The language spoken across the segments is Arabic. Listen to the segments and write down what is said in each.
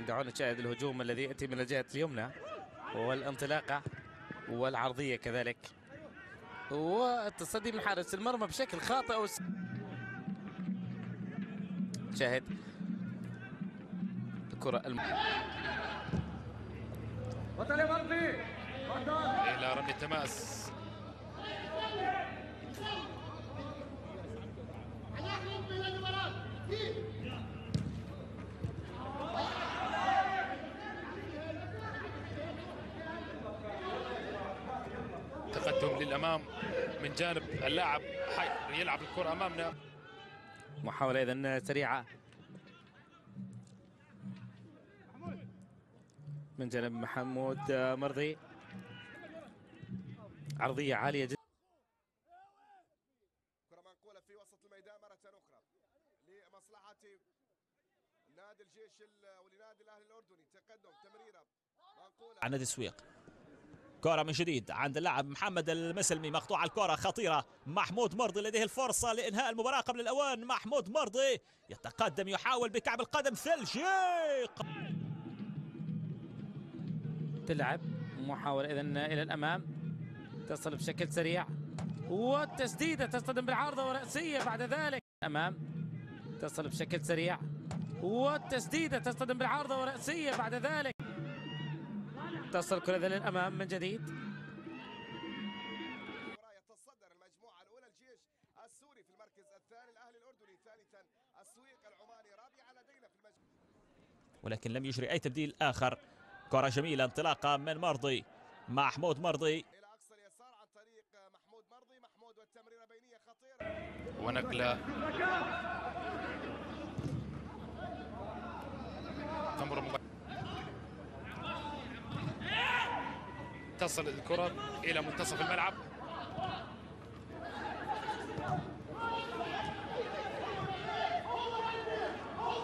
لكن دعونا نشاهد الهجوم الذي يأتي من الجهة اليمنى والانطلاقة والعرضية كذلك، والتصدي من حارس المرمى بشكل خاطئ. شاهد الكرة إلى رمي التماس. تقدم للأمام من جانب اللاعب حي يلعب الكرة أمامنا. محاولة إذن سريعة من جانب محمود مرضي، عرضية عالية جدا. كرة منقولة في وسط الميدان مرة أخرى لمصلحة نادي الجيش ولنادي الأهلي الأردني. تقدم تمريرة منقولة عن نادي السويق. كرة من جديد عند اللاعب محمد المسلمي، مقطوعة الكرة خطيرة. محمود مرضي لديه الفرصة لإنهاء المباراة قبل الأوان. محمود مرضي يتقدم، يحاول بكعب القدم ثلجي. تلعب محاولة إذن إلى الأمام، تصل بشكل سريع والتسديدة تصطدم بالعارضة ورأسية بعد ذلك. أمام تصل بشكل سريع والتسديدة تصطدم بالعارضة ورأسية بعد ذلك. تصل الكرة للأمام من جديد. يتصدر المجموعة الأولى الجيش السوري في المركز الثاني، الأهلي الأردني ثالثا السويق العماني رابعا لدينا في المجموعة، ولكن لم يجري أي تبديل آخر. كرة جميلة، انطلاقة من مرضي، محمود مرضي إلى أقصى اليسار عن طريق محمود مرضي. محمود والتمريرة بينية خطيرة ونقلة تمر تصل الكرة إلى منتصف الملعب.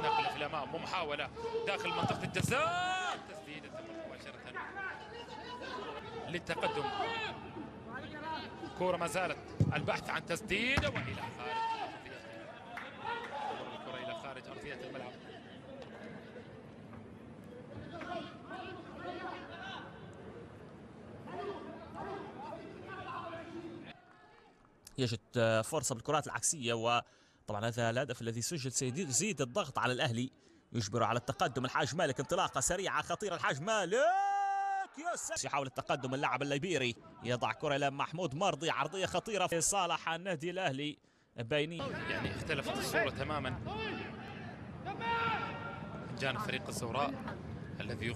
نقلة في الأمام ومحاولة داخل منطقة الجزاء، تسديدة مباشرة للتقدم. كرة ما زالت البحث عن تسديدة وإلى خارج الكرة إلى خارج أرضية الملعب. يجد فرصة بالكرات العكسية، وطبعا هذا الهدف الذي سجل سيزيد الضغط على الأهلي، يجبره على التقدم. الحاج مالك، انطلاقة سريعة خطيرة. الحاج مالك يحاول التقدم، اللاعب الليبيري يضع كرة إلى محمود مرضي، عرضية خطيرة في صالح النادي الأهلي. بيني يعني اختلفت الصورة تماما من جانب فريق الزوراء الذي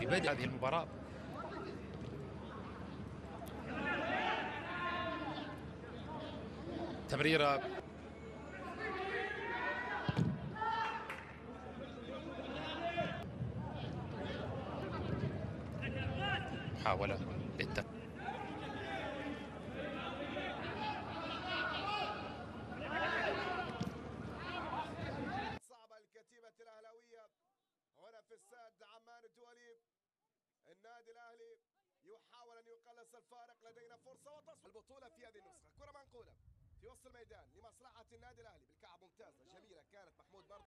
بدأ هذه المباراة. تمريرة محاولة صعبة الكتيبة الأهلاوية هنا في استاد عمان الدولي. النادي الأهلي يحاول أن يقلص الفارق، لدينا فرصة وتصل البطولة في هذه النسخة. كرة منقولة في وسط الميدان لمصلحة النادي الأهلي بالكعب، ممتازة جميلة كانت محمود مرضي.